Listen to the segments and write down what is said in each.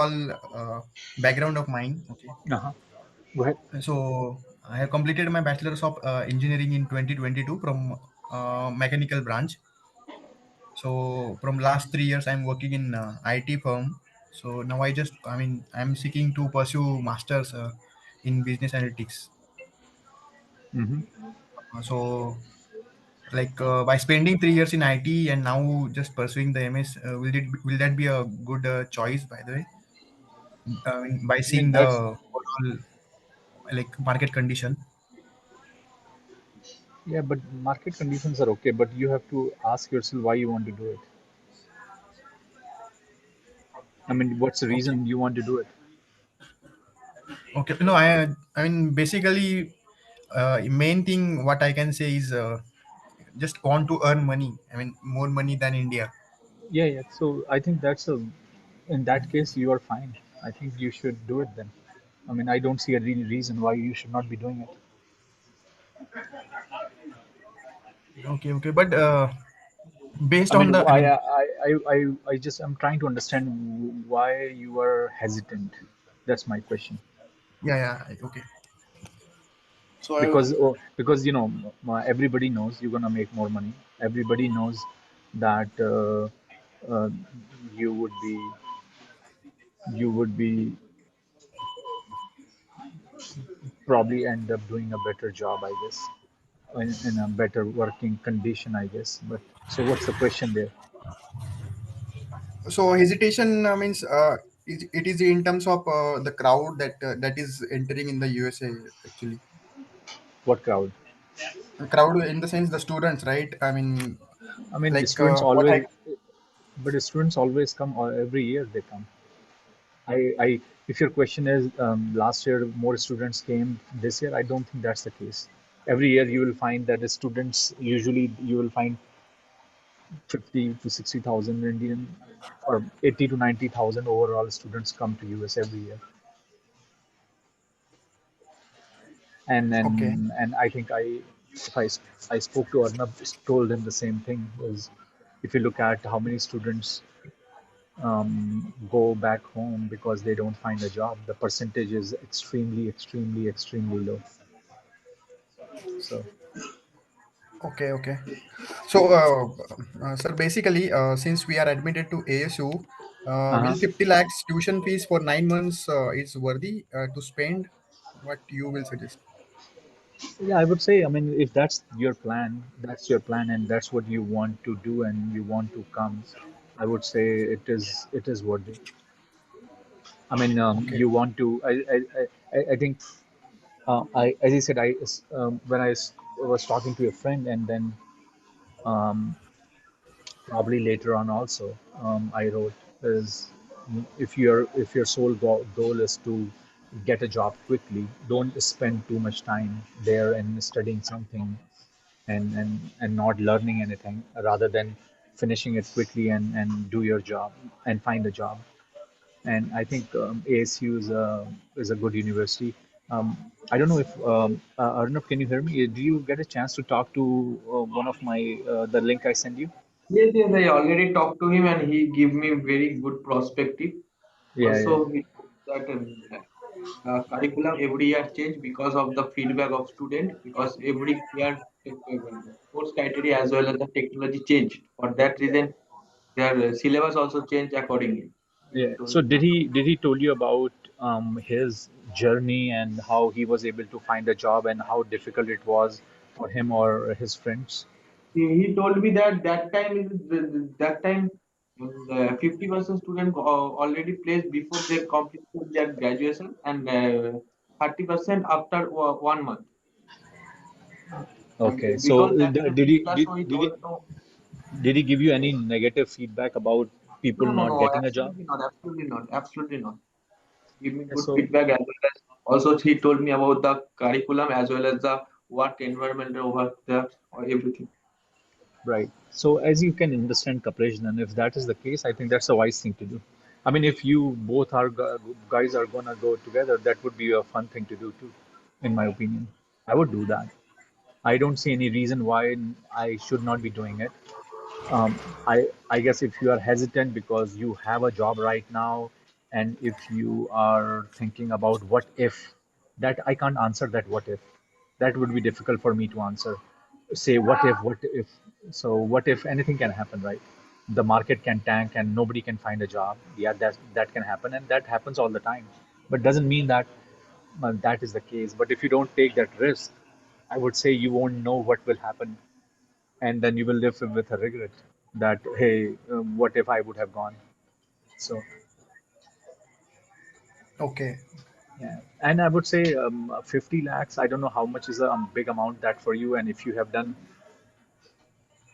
all background of mine. Okay, Uh-huh. Go ahead. so I have completed my bachelor's of engineering in 2022 from mechanical branch. So from last 3 years, I'm working in IT firm. So now I'm seeking to pursue masters in business analytics. Mm-hmm. So by spending 3 years in IT and now just pursuing the MS, will that be a good choice? By the way, by I mean, seeing the that's, overall market condition. yeah, but market conditions are okay, but you have to ask yourself why you want to do it. I mean, what's the Okay, reason you want to do it? okay. No, I mean basically, main thing what I can say is just want to earn money. I mean more money than India. Yeah, yeah. So I think in that case, you are fine. I think you should do it then. I mean, I don't see a real reason why you should not be doing it. Okay, okay. But based I mean, on the, I mean, I just, I'm trying to understand why you are hesitant. That's my question. yeah, yeah. Okay. So Because everybody knows you're gonna make more money. Everybody knows that uh, you would be you would be probably end up doing a better job, I guess, in a better working condition, I guess. But so what's the question there? so hesitation means it is in terms of the crowd that is entering in the USA actually. What crowd? A crowd in the sense the students, right? I mean, I mean, the like students what I always, but the students always come, or every year they come. If your question is last year more students came this year, I don't think that's the case. Every year you will find that the students, usually you will find 50 to 60,000 Indian, or 80 to 90,000 overall students come to US every year. okay. And I think if I spoke to Arnab, told him the same thing, was if you look at how many students go back home because they don't find a job, the percentage is extremely, extremely, extremely low. So, Okay, okay. So, sir, basically, since we are admitted to ASU, uh-huh. will 50 lakhs tuition fees for 9 months is worthy to spend? What you will suggest? Yeah, I would say, I mean, if that's your plan, and that's what you want to do, and you want to come, I would say it is worth it. I mean, Okay, you want to. I think as I said, when was talking to a friend, and then um, probably later on also, I wrote is, if your sole goal is to get a job quickly, don't spend too much time there and studying something and not learning anything, rather than finishing it quickly and do your job and find a job. And I think ASU is a good university. I don't know if Arnab, can you hear me? Did you get a chance to talk to one of my the link I sent you? Yes, yes, I already talked to him and he gave me very good perspective. Yeah, yeah, Also, he told that curriculum every year change because of the feedback of student, because every year course criteria as well as the technology changed. For that reason, their syllabus also changed accordingly. He yeah. told So me. did he told you about his journey and how he was able to find a job and how difficult it was for him or his friends? He told me that that time 50% student already placed before they completed their graduation and 30% after 1 month. And Okay. So because that did he class, did, so he did he don't know. did he give you any negative feedback about people No, no, not no, getting a job? absolutely not, absolutely not, absolutely not. Give me Yeah, good so feedback as well as also he told me about the curriculum as well as the work environment over there or everything. right. So as you can understand, Kapresh, then if that is the case, I think that's a wise thing to do. I mean, if you both are guys are gonna go together, that would be a fun thing to do too, in my opinion. I would do that. I don't see any reason why I should not be doing it. I guess if you are hesitant because you have a job right now And if you are thinking about what if, that I can't answer that what if. That would be difficult for me to answer. Say what if, so what if anything can happen, right? The market can tank and nobody can find a job. Yeah, that can happen, and that happens all the time. But doesn't mean that that is the case. But if you don't take that risk, I would say you won't know what will happen, and then you will live with a regret that hey, what if I would have gone? So Okay. yeah, and I would say 50 lakhs. I don't know how much is a big amount that for you, and if you have done,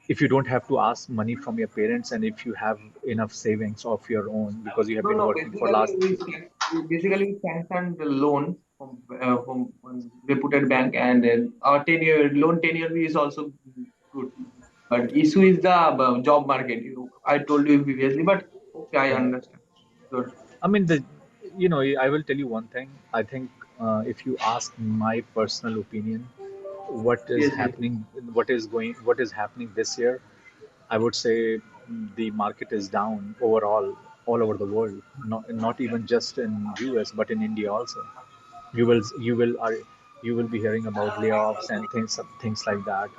if you don't have to ask money from your parents, and if you have enough savings of your own because you have No, been no. working for Basically, last. we sanctioned the loan from one reputed bank, and our 10-year loan tenure is also good. But issue is the job market. I told you previously, but okay, I Yeah, understand. Good. I mean I will tell you one thing. I think if you ask my personal opinion, what is Yes, yes. happening, what is happening this year, I would say the market is down overall, all over the world. Not even just in US, but in India also. You will you will are you will be hearing about layoffs and things like that.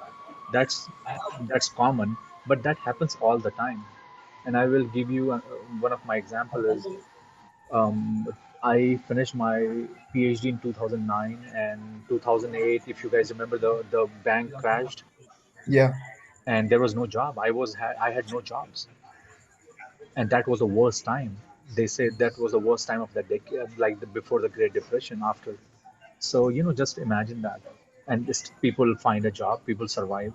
That's that's common, but that happens all the time. And I will give you one of my example is um, I finished my PhD in 2009 and 2008. If you guys remember, the bank crashed Yeah. and there was no job. I had no jobs, and that was the worst time. They said that was the worst time of the decade, like before the Great Depression. After, so just imagine that, and just people find a job, people survive.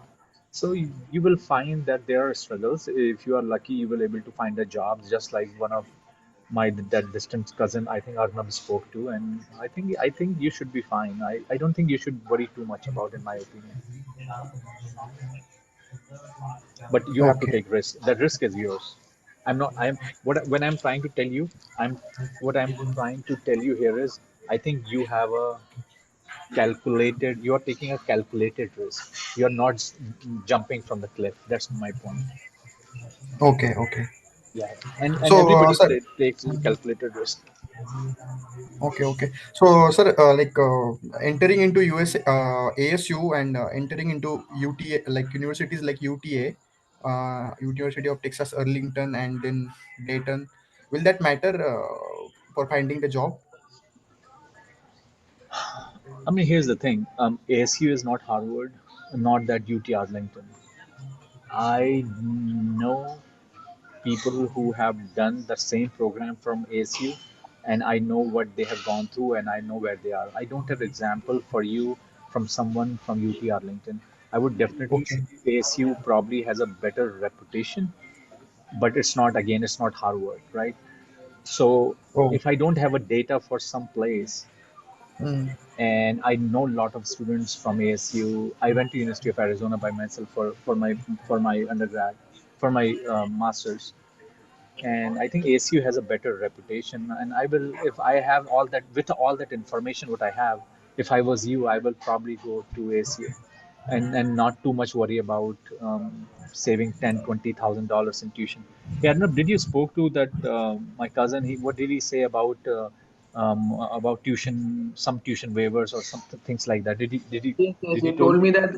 So you will find that there are struggles. If you are lucky, you will able to find a job, just like one of my that distant cousin, I think Arnab spoke to, and I think you should be fine. I don't think you should worry too much about, in my opinion. But you have to Okay. take risk. That risk is yours. I'm not. I'm what when I'm trying to tell you. I'm what I'm trying to tell you here is I think you have a calculated. You are taking a calculated risk. You are not jumping from the cliff. That's my point. Okay. Okay. Yeah, and So, everybody sir. takes a calculated risk. Okay. Okay. So, sir, entering into ASU and entering into UTA, like universities like UTA, University of Texas Arlington, and then Dayton, will that matter for finding the job? I mean, here's the thing. ASU is not Harvard, not that UT Arlington. I know people who have done the same program from ASU, and I know what they have gone through, and I know where they are. I don't have example for you from someone from UT Arlington. I would definitely say Okay. ASU probably has a better reputation, but it's not, again, it's not Harvard, right? So Oh. if I don't have a data for some place, Mm. and I know a lot of students from ASU. I went to University of Arizona by myself for my undergrad, for my masters, and I think ASU has a better reputation. And I will, if I have all that, with all that information, what I have, if I was you, I will probably go to ASU, and not too much worry about saving $10,000-$20,000 in tuition. Yeah, no, did you spoke to that my cousin? What did he say about tuition, some tuition waivers or some things like that? Yes, yes. Did he He told? told me that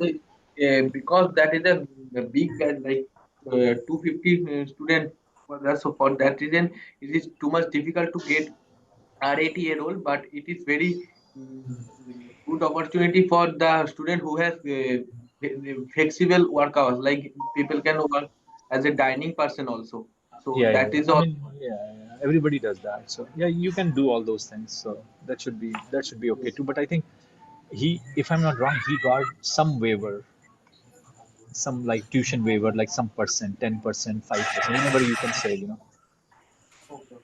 because that is a big batch, like 250 student for that. So for that reason, it is too much difficult to get RATA role, but it is very good opportunity for the student who has flexible work hours. Like people can work as a dining person also. So Yeah, yeah, that yeah. is I all. mean, yeah, everybody does that. So yeah, you can do all those things. So that should be okay too. But I think if I'm not wrong, he got some waiver, some like tuition waiver, like some percent, 10%, 5%, whenever you can say. Okay.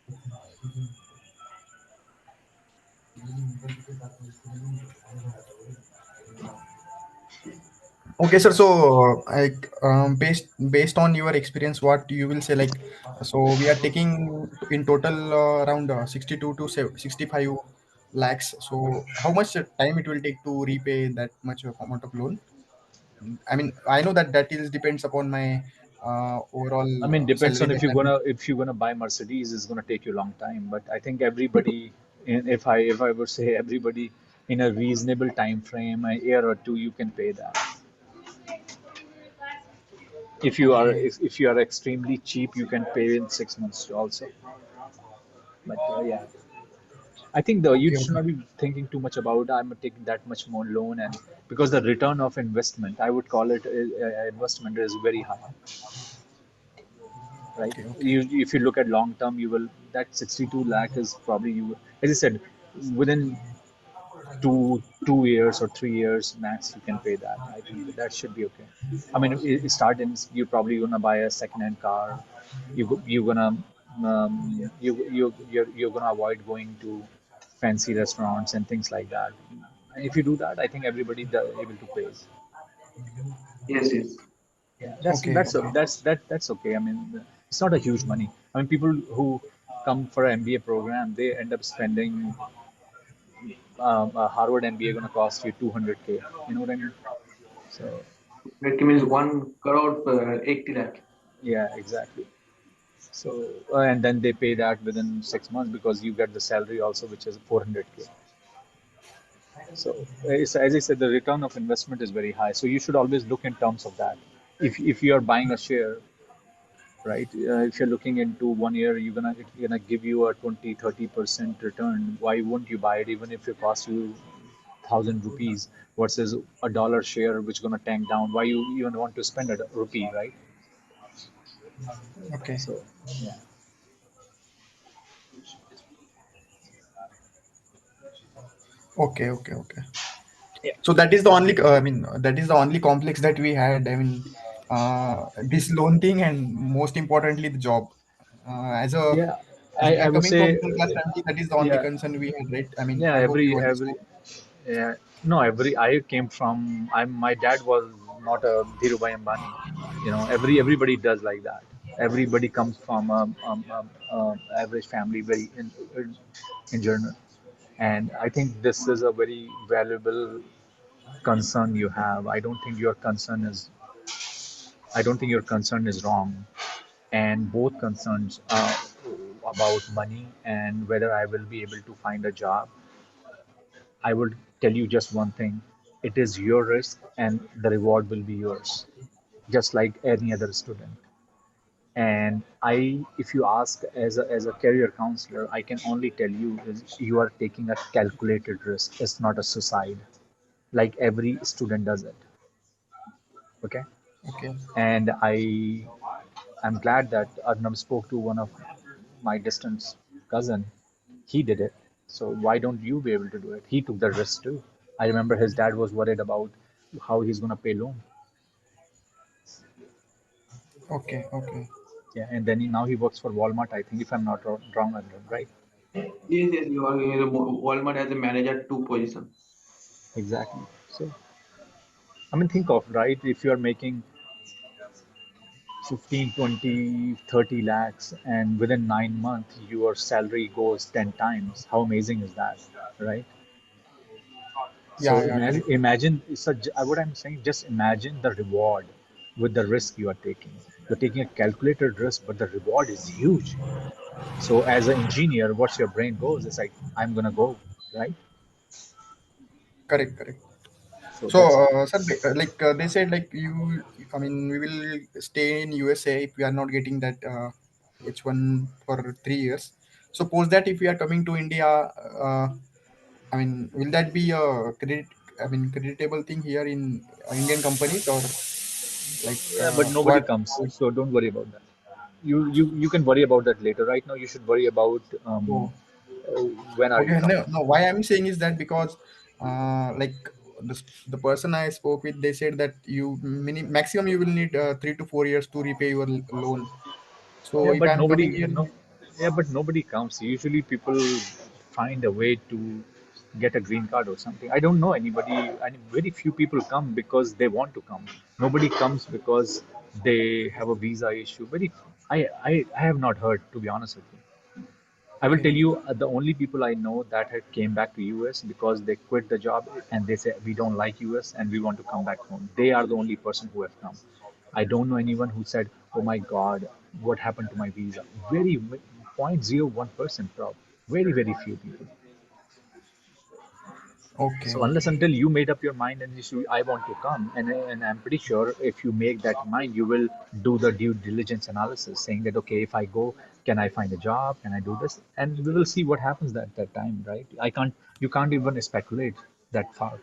Okay, sir. So, based on your experience, what you will say, like, so we are taking in total around 62 to 65 lakhs. So, how much time it will take to repay that much of amount of loan? I mean, I know that that is depends upon my overall I mean, depends salary on that I'm. if you're gonna buy Mercedes, it's gonna take you a long time. But I think everybody, if I would say everybody in a reasonable time frame, a year or two, you can pay that. Okay, If you are extremely cheap, you can pay in 6 months also. But yeah, I think though you okay, should okay, not be thinking too much about I'm taking that much more loan, and because the return of investment, I would call it investment is very high, right? okay, okay, If you look at long term, you will that 62 lakh is probably you, as I said, within 2 years or 3 years max, you can pay that. I think that should be okay. I mean, it start in you probably gonna buy a second-hand car. You're gonna you're gonna avoid going to fancy restaurants and things like that. And if you do that, I think everybody able to pay. Yes, yes. Yeah, okay, okay, that's okay. I mean, it's not a huge money. I mean, people who come for an MBA program, they end up spending a Harvard MBA going to cost you 200K. You know what I mean? So That means 1 crore per 80 lakh. yeah, exactly. So and then they pay that within 6 months because you get the salary also, which is 400K. So as I said, the return of investment is very high. So you should always look in terms of that. If you are buying a share, right? If you're looking into 1 year, it's gonna give you a 20-30% return. Why wouldn't you buy it even if it costs you 1,000 rupees versus a dollar share which gonna tank down? Why you even want to spend a rupee, right? okay, So yeah, okay, okay, okay. yeah, So that is the only, I mean, that is the only complex that we had. I mean, this loan thing, and most importantly, the job. yeah. As we I are would coming from say middle class family, that is the only yeah, concern we had, right? I mean, yeah. I hope you Every understand. yeah. No, I came from. My dad was not a Dhirubhai Ambani. Everybody does like that. Everybody comes from average family, very in general. And I think this is a very valuable concern you have. I don't think your concern is wrong. And both concerns are about money and whether I will be able to find a job. I will tell you just one thing. It is your risk and the reward will be yours, just like any other student. And if you ask as a career counselor, I can only tell you is you are taking a calculated risk. It's not a suicide, like every student does it. Okay. Okay, And I'm glad that Arnab spoke to one of my distant cousin. He did it. So why don't you be able to do it? He took the risk too. I remember his dad was worried about how he's gonna pay loan. okay, okay, Yeah, and then now he works for Walmart, I think, if I'm not wrong, Arnab, right? Yes, yes. You are Walmart has a manager two position. Exactly. So I mean, think of right if you are making 15, 20, 30 lakhs, and within 9 months your salary goes 10 times. How amazing is that, right? So yeah, yeah, correct, imagine what I'm saying. Just imagine the reward with the risk you are taking. You're taking a calculated risk, but the reward is huge. So as an engineer, what's your brain goes? It's like I'm gonna go, right? correct, correct. So So, that's sir, they said like you, I mean, we will stay in USA if we are not getting that H1 for 3 years. Suppose that if we are coming to India, I mean, will that be a I mean, creditable thing here in Indian companies, or like yeah, but nobody what? comes, so don't worry about that. You can worry about that later. Right now, you should worry about Oh, uh, when are you okay. coming. No, no. Why I'm saying is that because, like the person I spoke with, they said that maximum you will need 3 to 4 years to repay your loan. So Yeah, if but I'm coming nobody, here, no, yeah, but nobody comes. Usually, people find a way to get a green card or something. I don't know anybody. And very few people come because they want to come. Nobody comes because they have a visa issue. I have not heard, to be honest with you. I will okay, tell you the only people I know that had came back to US because they quit the job and they say we don't like US and we want to come back home. They are the only person who have come. I don't know anyone who said, "Oh my God, what happened to my visa?" Very 0.01%, prob. Very, very few people. Okay. So unless until you made up your mind and you say, I want to come, and I'm pretty sure if you make that mind, you will do the due diligence analysis, saying that okay, if I go, can I find a job? Can I do this? And we will see what happens that time, right? You can't even speculate that far.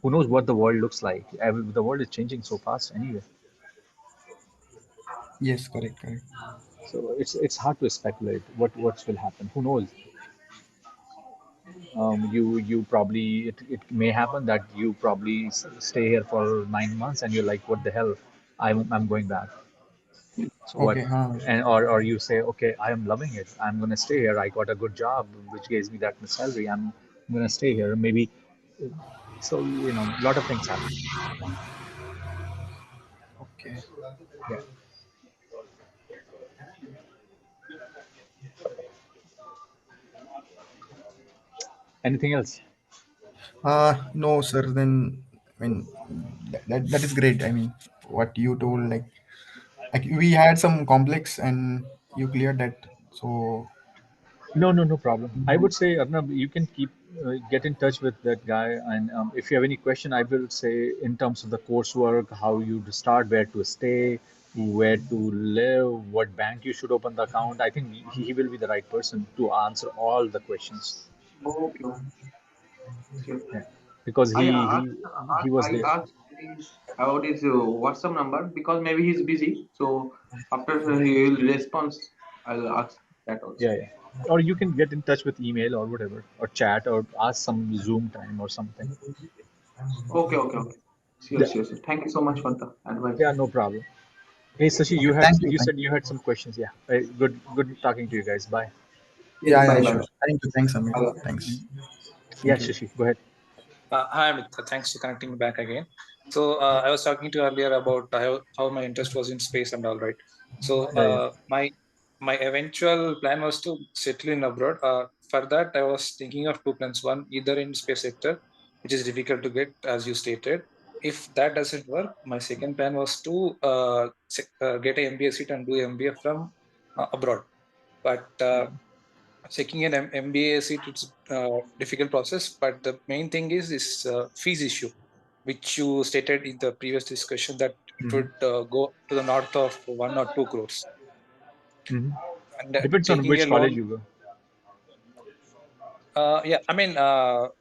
Who knows what the world looks like? The world is changing so fast anyway. Yes, correct, correct. So it's hard to speculate what will happen. Who knows? You probably it may happen that you probably stay here for 9 months and you're like, what the hell? I'm going back. So what? Okay, huh. And or you say, okay, I am loving it. I'm gonna stay here. I got a good job which gives me that much salary. I'm gonna stay here. Maybe so a lot of things happen. Okay. Yeah. Anything else? No, sir. Then, I mean, that is great. I mean, what you told, like we had some complex, and you cleared that. So, No, no, no problem. I would say, Arnab, you can get in touch with that guy, and if you have any question, I will say in terms of the coursework, how you to start, where to stay, where to live, what bank you should open the account. I think he will be the right person to answer all the questions. Okay, okay, sure. Yeah, because I he was I there. asked him about his WhatsApp number because maybe he's busy. So after he will respond, I'll ask that also. Yeah, yeah. Or you can get in touch with email or whatever, or chat, or ask some Zoom time or something. Okay, okay, okay. Sure, Yeah, sure, sure. Thank you so much for the advice. yeah, no problem. Hey, Sashi, okay, thank you, you thank said you. you had some questions. Yeah. Good talking to you guys. Bye. Yes, Yeah, bye, yeah, bye, sure. bye. Thank you, thanks, Amit. Bye. Thanks. Yeah, Thank you. Shashi, go ahead. Hi, Amit. Thanks for connecting me back again. So I was talking to you earlier about how my interest was in space and all, right? So Yeah, yeah. my eventual plan was to settle in abroad. For that, I was thinking of two plans. One, either in space sector, which is difficult to get, as you stated. If that doesn't work, my second plan was to get an MBA seat and do MBA from abroad. But checking an MBA seat, it's a difficult process. But the main thing is fees issue, which you stated in the previous discussion that it Mm-hmm. would go to the north of 1 or 2 crores. Mm-hmm. And Depends on taking a which college loan, you go. yeah, I mean,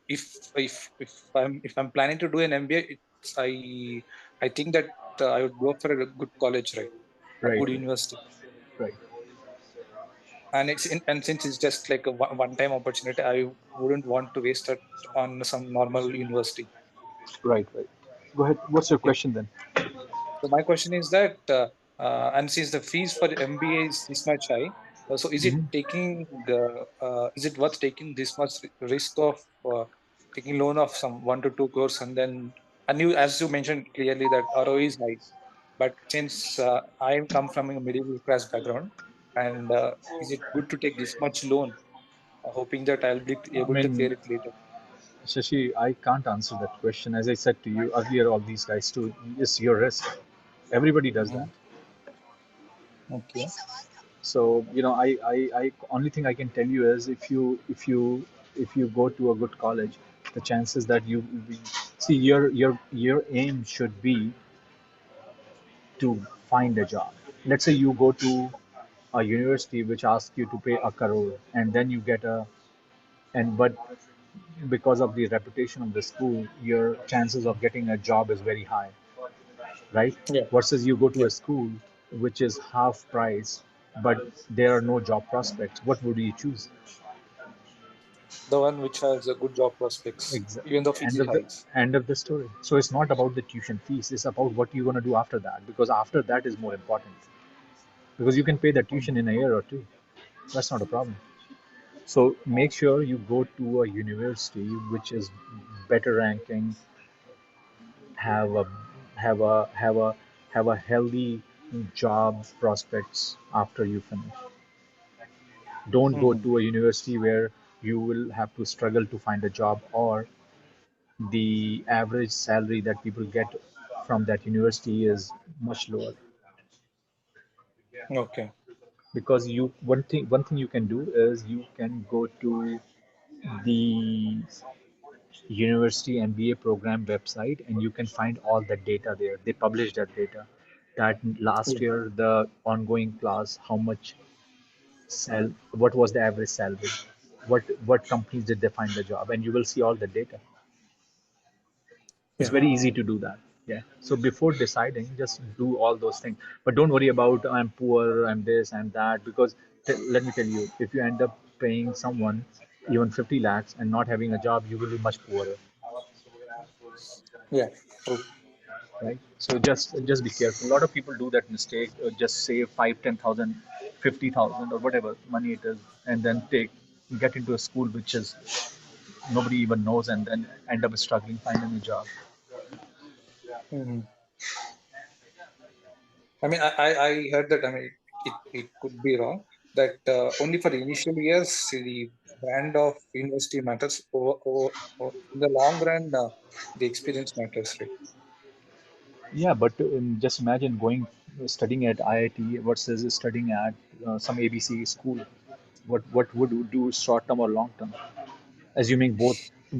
if I'm planning to do an MBA, I think that I would go for a good college, right? A Right, good university. right, And since it's just like a one-time opportunity, I wouldn't want to waste it on some normal university. right, right. Go ahead. What's your Yeah. question then? So my question is that, and since the fees for MBA is this much high, so Mm-hmm. is it worth taking this much risk of taking loan of some 1 to 2 crores, and you, as you mentioned clearly, that ROE is high, but since I come from a middle class background, and is it good to take this much loan, hoping that I'll be I able to clear mean, it later? Shashi, I can't answer that question. As I said to you earlier, all these guys too, it's your risk. Everybody does that. Mhm. Okay. So, I only thing I can tell you is if you go to a good college, the chances that you see your aim should be to find a job. Let's say you go to a university which asks you to pay a crore, and then you get a and but because of the reputation of the school, your chances of getting a job is very high, right? Yeah. Versus you go to Yeah. a school which is half price, but there are no job prospects. What would you choose? The one which has a good job prospects, Exactly. even though fees End is of the high. end of the story. So it's not about the tuition fees. It's about what you're gonna do after that, because after that is more important. Because you can pay the tuition in a year or two. That's not a problem. So make sure you go to a university which is better ranking, have a have a have a have a healthy job prospects after you finish. Don't go Hmm. to a university where you will have to struggle to find a job, or the average salary that people get from that university is much lower, Okay. because you one thing you can do is you can go to the university MBA program website and you can find all that data there. They publish that data. That last Yeah. year the ongoing class, how much what was the average salary, what companies did they find the job, and you will see all the data. It's Yeah. very easy to do that. Yeah. So before deciding, just do all those things. But don't worry about I'm poor, I'm this, I'm that, because let me tell you, if you end up paying someone even 50 lakhs and not having a job, you will be much poorer, Yeah. True. right? So just be careful. A lot of people do that mistake. Just save 5, 10,000, 50,000, or whatever money it is, and then get into a school which is nobody even knows, and then end up struggling finding a job. Hmm. I mean, I heard that. I mean, it could be wrong. That only for the initial years, the brand of university matters. In the long run, the experience matters, right? Yeah, but just imagine going studying at IIT versus studying at some ABC school. What would you do short term or long term? Assuming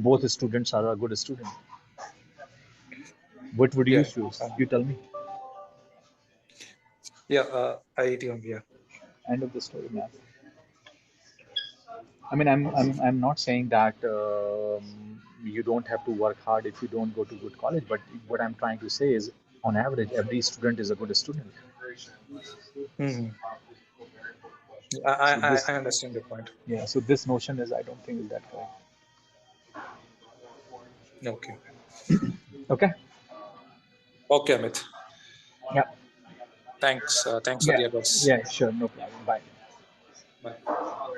both students are a good student, what would you Yeah. choose? Uh, You tell me. yeah. IIT only. Yeah. End of the story, man. I mean, I'm not saying that you don't have to work hard if you don't go to good college, but what I'm trying to say is, on average, every student is a good student. Hmm. So I understand your point. yeah, so this notion is, I don't think is that correct. Okay. Okay. Okay, Amit. Yeah. Thanks. Thanks for Yeah. the advice. Yeah. Sure. No problem. Bye. Bye.